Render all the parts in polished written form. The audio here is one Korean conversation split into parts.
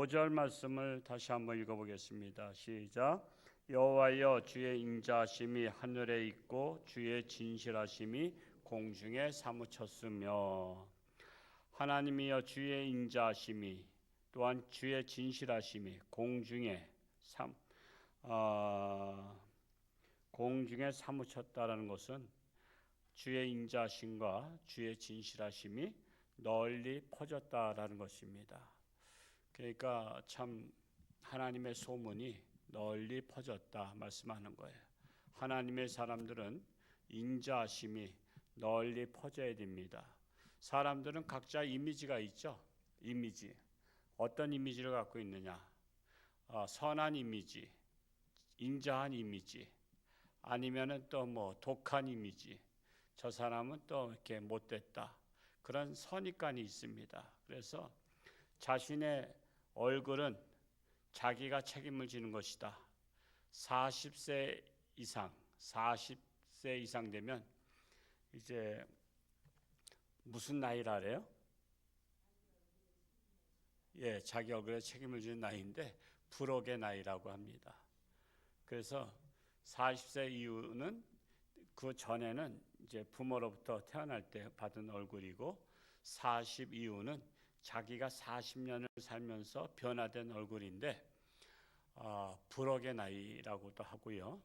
5절 말씀을 다시 한번 읽어보겠습니다. 시작. 여호와여, 주의 인자하심이 하늘에 있고 주의 진실하심이 공중에 사무쳤으며. 하나님이여, 주의 인자하심이 또한 주의 진실하심이 공중에 사무쳤다라는 것은 주의 인자하심과 주의 진실하심이 널리 퍼졌다라는 것입니다. 그러니까 참 하나님의 소문이 널리 퍼졌다 말씀하는 거예요. 하나님의 사람들은 인자하심이 널리 퍼져야 됩니다. 사람들은 각자 이미지가 있죠. 이미지. 어떤 이미지를 갖고 있느냐? 선한 이미지, 인자한 이미지, 아니면은 또 뭐 독한 이미지. 저 사람은 또 이렇게 못됐다. 그런 선입관이 있습니다. 그래서 자신의 얼굴은 자기가 책임을 지는 것이다. 40세 이상 되면 이제 무슨 나이라래요? 예, 자기 얼굴에 책임을 지는 나이인데 불혹의 나이라고 합니다. 그래서 40세 이후는 그 전에는 이제 부모로부터 태어날 때 받은 얼굴이고 40 이후는 자기가 40년을 살면서 변화된 얼굴인데 불혹의 나이라고도 하고요.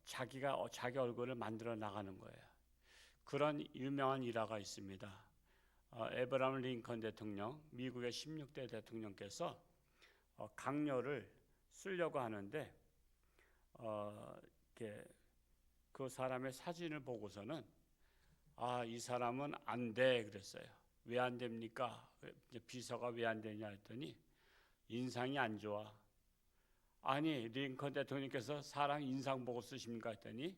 자기가 자기 얼굴을 만들어 나가는 거예요. 그런 유명한 일화가 있습니다. 에브라함 링컨 대통령, 미국의 16대 대통령께서 강요를 쓰려고 하는데 그 사람의 사진을 보고서는 이 사람은 안 돼 그랬어요. 왜 안 됩니까? 비서가 왜 안 되냐 했더니 인상이 안 좋아. 아니, 링컨 대통령께서 사람 인상 보고 쓰십니까 했더니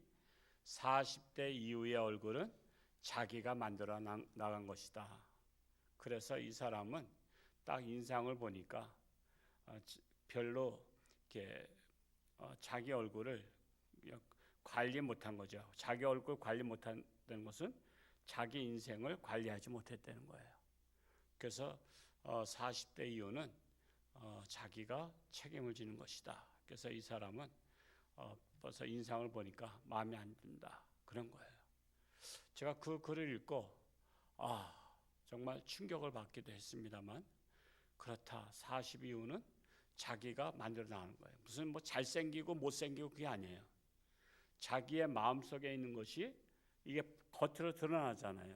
40대 이후의 얼굴은 자기가 만들어 나간 것이다. 그래서 이 사람은 딱 인상을 보니까 별로 이렇게 자기 얼굴을 관리 못한 거죠. 자기 얼굴 관리 못한다는 것은 자기 인생을 관리하지 못했다는 거예요. 그래서 40대 이후는 자기가 책임을 지는 것이다. 그래서 이 사람은 벌써 인상을 보니까 마음에 안 든다. 그런 거예요. 제가 그 글을 읽고 정말 충격을 받기도 했습니다만, 그렇다. 40 이후는 자기가 만들어 나가는 거예요. 무슨 뭐 잘생기고 못생기고 그게 아니에요. 자기의 마음속에 있는 것이 이게 겉으로 드러나잖아요.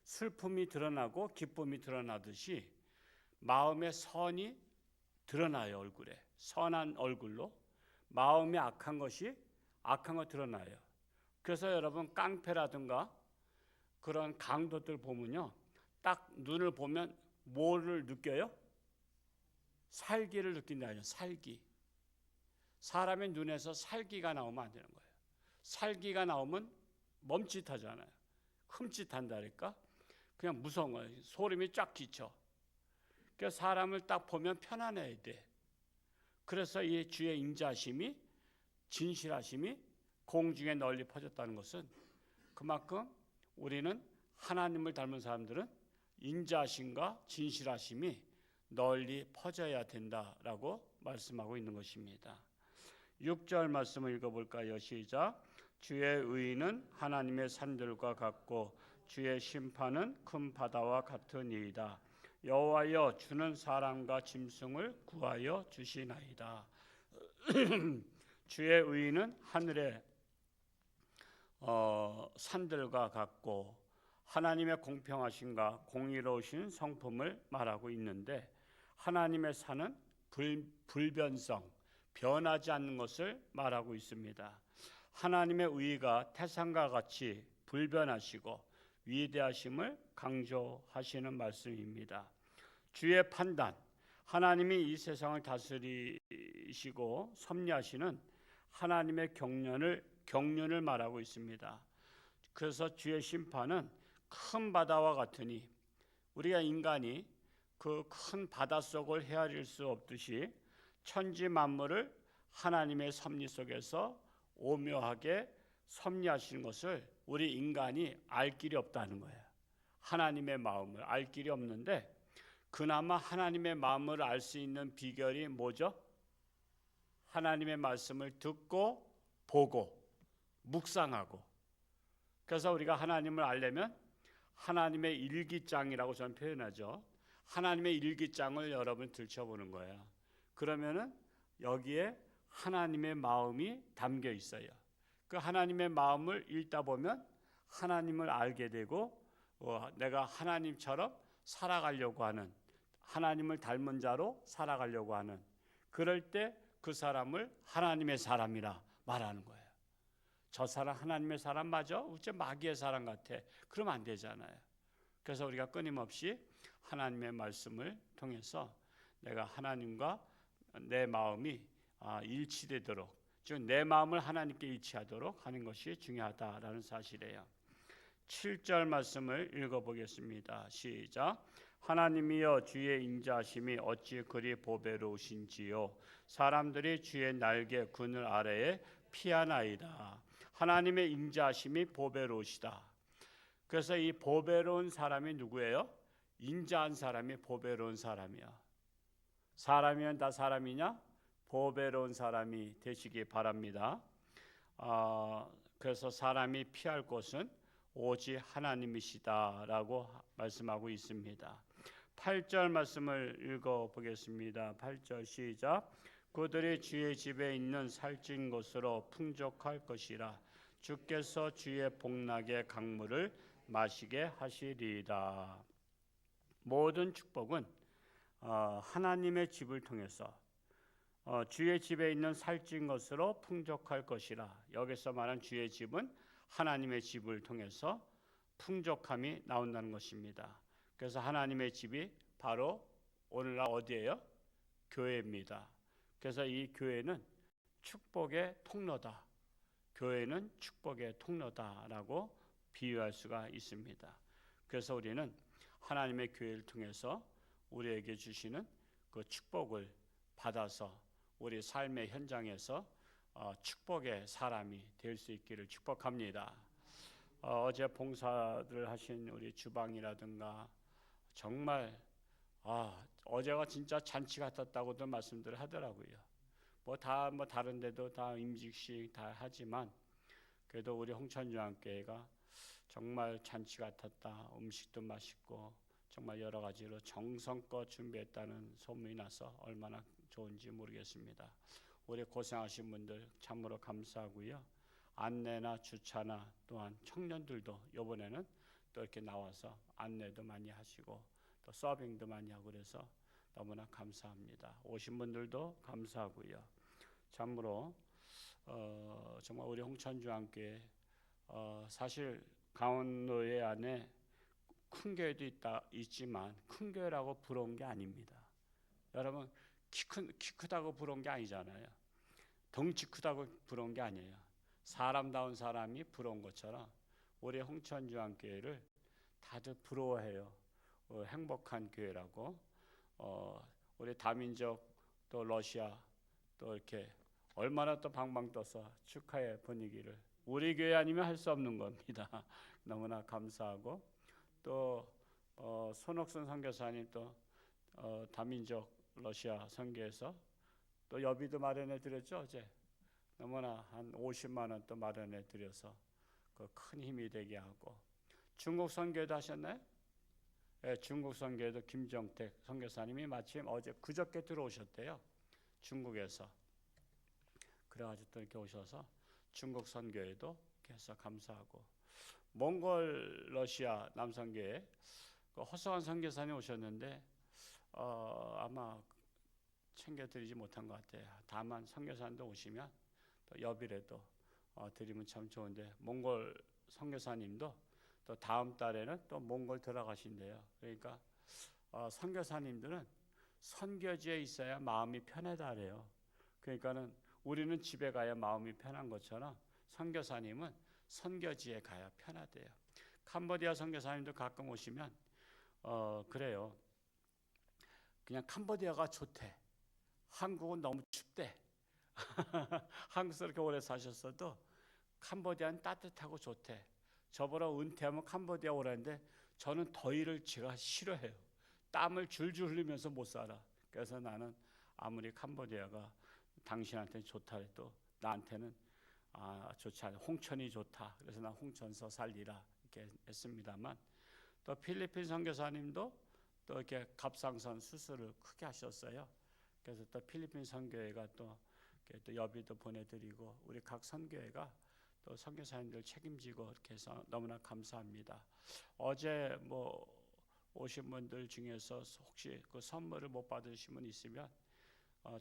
슬픔이 드러나고 기쁨이 드러나듯이 마음의 선이 드러나요. 얼굴에 선한 얼굴로 마음이 악한 것이 악한 거 드러나요. 그래서 여러분 깡패라든가 그런 강도들 보면요, 딱 눈을 보면 뭐를 느껴요? 살기를 느낀다요. 살기. 사람의 눈에서 살기가 나오면 안 되는 거예요. 살기가 나오면 멈칫하잖아요. 흠칫한다니까. 그냥 무서운 거예요. 소름이 쫙 끼쳐. 그래서 사람을 딱 보면 편안해야 돼. 그래서 이 주의 인자심이 진실하심이 공중에 널리 퍼졌다는 것은 그만큼 우리는 하나님을 닮은 사람들은 인자심과 진실하심이 널리 퍼져야 된다라고 말씀하고 있는 것입니다. 6절 말씀을 읽어볼까요? 시작. 주의 의는 하나님의 산들과 같고 주의 심판은 큰 바다와 같으니이다. 여호와여, 주는 사람과 짐승을 구하여 주시나이다. 주의 의는 하늘의 산들과 같고 하나님의 공평하심과 공의로우신 성품을 말하고 있는데, 하나님의 산은 불변성, 변하지 않는 것을 말하고 있습니다. 하나님의 의가 태산과 같이 불변하시고 위대하심을 강조하시는 말씀입니다. 주의 판단, 하나님이 이 세상을 다스리시고 섭리하시는 하나님의 경륜을 말하고 있습니다. 그래서 주의 심판은 큰 바다와 같으니 우리가 인간이 그 큰 바닷속을 헤아릴 수 없듯이 천지 만물을 하나님의 섭리 속에서 오묘하게 섭리하시는 것을 우리 인간이 알 길이 없다는 거예요. 하나님의 마음을 알 길이 없는데, 그나마 하나님의 마음을 알 수 있는 비결이 뭐죠? 하나님의 말씀을 듣고 보고 묵상하고. 그래서 우리가 하나님을 알려면 하나님의 일기장이라고 저는 표현하죠. 하나님의 일기장을 여러분 들춰보는 거예요. 그러면은 여기에 하나님의 마음이 담겨 있어요. 그 하나님의 마음을 읽다 보면 하나님을 알게 되고 내가 하나님처럼 살아가려고 하는, 하나님을 닮은 자로 살아가려고 하는, 그럴 때 그 사람을 하나님의 사람이라 말하는 거예요. 저 사람 하나님의 사람 맞아? 어째 마귀의 사람 같아? 그러면 안 되잖아요. 그래서 우리가 끊임없이 하나님의 말씀을 통해서 내가 하나님과 내 마음이 일치되도록, 즉 내 마음을 하나님께 일치하도록 하는 것이 중요하다라는 사실이에요. 7절 말씀을 읽어보겠습니다. 시작. 하나님이여 주의 인자하심이 어찌 그리 보배로우신지요. 사람들이 주의 날개 그늘 아래에 피하나이다. 하나님의 인자하심이 보배로우시다. 그래서 이 보배로운 사람이 누구예요? 인자한 사람이 보배로운 사람이야. 사람이면 다 사람이냐? 보배로운 사람이 되시기 바랍니다. 그래서 사람이 피할 곳은 오직 하나님이시다라고 말씀하고 있습니다. 8절 말씀을 읽어보겠습니다. 8절 시작. 그들이 주의 집에 있는 살찐 것으로 풍족할 것이라. 주께서 주의 복락의 강물을 마시게 하시리이다. 모든 축복은 하나님의 집을 통해서 주의 집에 있는 살찐 것으로 풍족할 것이라. 여기서 말한 주의 집은 하나님의 집을 통해서 풍족함이 나온다는 것입니다. 그래서 하나님의 집이 바로 오늘날 어디예요? 교회입니다. 그래서 이 교회는 축복의 통로다. 교회는 축복의 통로다라고 비유할 수가 있습니다. 그래서 우리는 하나님의 교회를 통해서 우리에게 주시는 그 축복을 받아서 우리 삶의 현장에서 축복의 사람이 될 수 있기를 축복합니다. 어제 봉사를 하신 우리 주방이라든가 정말 어제가 진짜 잔치 같았다고도 말씀들을 하더라고요. 뭐 다른 데도 다 임직식 다 하지만 그래도 우리 홍천중앙교회가 정말 잔치 같았다. 음식도 맛있고 정말 여러 가지로 정성껏 준비했다는 소문이 나서 얼마나 좋은지 모르겠습니다. 우리 고생하신 분들 참으로 감사하고요. 안내나 주차나 또한 청년들도 이번에는 또 이렇게 나와서 안내도 많이 하시고 또 서빙도 많이 하고 그래서 너무나 감사합니다. 오신 분들도 감사하고요. 참으로 정말 우리 홍천중앙교회 사실 강원도에 안에 큰 교회도 있지만 큰 교회라고 부러운 게 아닙니다. 여러분 키 크다고 부러운 게 아니잖아요. 덩치 크다고 부러운 게 아니에요. 사람다운 사람이 부러운 것처럼 우리 홍천중앙교회를 다들 부러워해요. 행복한 교회라고. 우리 다민족 또 러시아 또 이렇게 얼마나 또 방방 떠서 축하의 분위기를 우리 교회 아니면 할 수 없는 겁니다. 너무나 감사하고 또 손옥순 선교사님 또 다민족 러시아 선교에서 또 여비도 마련해 드렸죠. 어제 너무나 한 50만 원 또 마련해 드려서 그 큰 힘이 되게 하고 중국 선교도 하셨나요? 네, 중국 선교에도 김정택 선교사님이 마침 어제 그저께 들어오셨대요. 중국에서. 그래가지고 또 이렇게 오셔서 중국 선교에도 해서 감사하고 몽골 러시아 남선교회 그 허성한 선교사님 오셨는데 아마 챙겨드리지 못한 것 같아요. 다만 선교사님도 오시면 또 여비라도 드리면 참 좋은데 몽골 선교사님도 또 다음 달에는 또 몽골 들어가신대요. 그러니까 선교사님들은 선교지에 있어야 마음이 편하다래요. 그러니까는 우리는 집에 가야 마음이 편한 것처럼 선교사님은 선교지에 가야 편하대요. 캄보디아 선교사님도 가끔 오시면 그래요. 그냥 캄보디아가 좋대. 한국은 너무 춥대. 한국에서 이렇게 오래 사셨어도 캄보디아는 따뜻하고 좋대. 저보러 은퇴하면 캄보디아 오라는데 저는 더위를 제가 싫어해요. 땀을 줄줄 흘리면서 못 살아. 그래서 나는 아무리 캄보디아가 당신한테 좋다 해도 나한테는 좋지 않아. 홍천이 좋다. 그래서 난 홍천서 살리라 이렇게 했습니다만, 또 필리핀 선교사님도 또 이렇게 갑상선 수술을 크게 하셨어요. 그래서 또 필리핀 선교회가 또 여비도 보내드리고 우리 각 선교회가 또 선교사님들 책임지고 이렇게 해서 너무나 감사합니다. 어제 오신 분들 중에서 혹시 그 선물을 못 받으신 분 있으면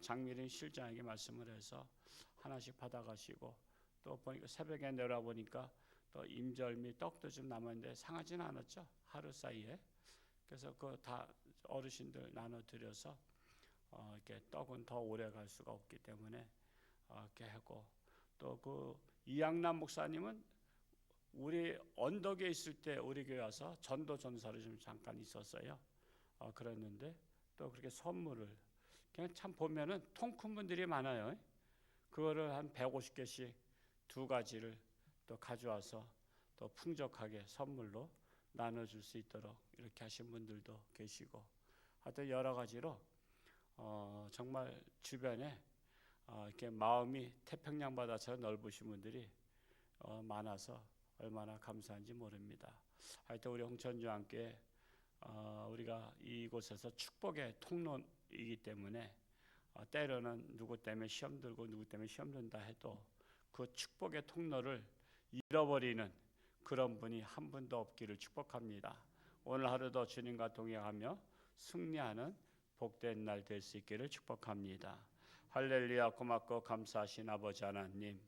장미린 실장에게 말씀을 해서 하나씩 받아가시고, 또 보니까 새벽에 내려와 보니까 또 임절미 떡도 좀 남았는데 상하지는 않았죠, 하루 사이에. 그래서 그 다 어르신들 나눠드려서 이렇게 떡은 더 오래 갈 수가 없기 때문에 이렇게 하고, 또 그 이양남 목사님은 우리 언덕에 있을 때 우리 교회 와서 전도 전사를 좀 잠깐 있었어요. 그랬는데 또 그렇게 선물을 그냥 참 보면은 통 큰 분들이 많아요. 그거를 한 150개씩 두 가지를 또 가져와서 또 풍족하게 선물로 나눠줄 수 있도록 이렇게 하신 분들도 계시고, 하여튼 여러 가지로 정말 주변에 이렇게 마음이 태평양 바다처럼 넓으신 분들이 많아서 얼마나 감사한지 모릅니다. 하여튼 우리 홍천주와 함께 우리가 이곳에서 축복의 통로이기 때문에 때로는 누구 때문에 시험 들고 누구 때문에 시험 든다 해도 그 축복의 통로를 잃어버리는 그런 분이 한 분도 없기를 축복합니다. 오늘 하루도 주님과 동행하며 승리하는 복된 날 될 수 있기를 축복합니다. 할렐루야. 고맙고 감사하신 아버지 하나님,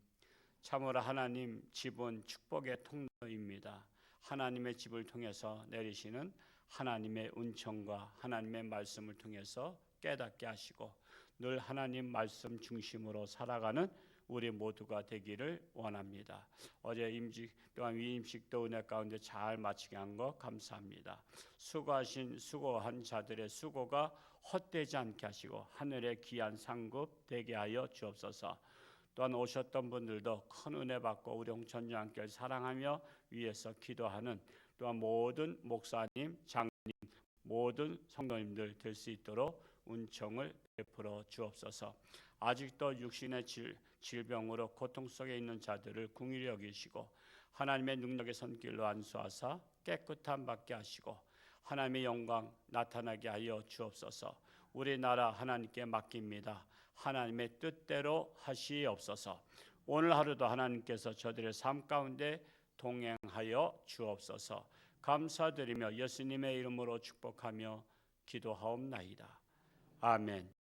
참으로 하나님 집은 축복의 통로입니다. 하나님의 집을 통해서 내리시는 하나님의 은총과 하나님의 말씀을 통해서 깨닫게 하시고 늘 하나님 말씀 중심으로 살아가는 우리 모두가 되기를 원합니다. 어제 임직 또한 위임식도 은혜 가운데 잘 마치게 한 것 감사합니다. 수고한 자들의 수고가 헛되지 않게 하시고 하늘의 귀한 상급 되게 하여 주옵소서. 또한 오셨던 분들도 큰 은혜 받고 우리 홍천주 함께 사랑하며 위에서 기도하는 또한 모든 목사님, 장님, 모든 성도님들 될 수 있도록 은총을 베풀어 주옵소서. 아직도 육신의 질병으로 고통 속에 있는 자들을 긍휼히 여기시고 하나님의 능력의 손길로 안수하사 깨끗함 받게 하시고 하나님의 영광 나타나게 하여 주옵소서. 우리나라 하나님께 맡깁니다. 하나님의 뜻대로 하시옵소서. 오늘 하루도 하나님께서 저들의 삶 가운데 동행하여 주옵소서. 감사드리며 예수님의 이름으로 축복하며 기도하옵나이다. 아멘.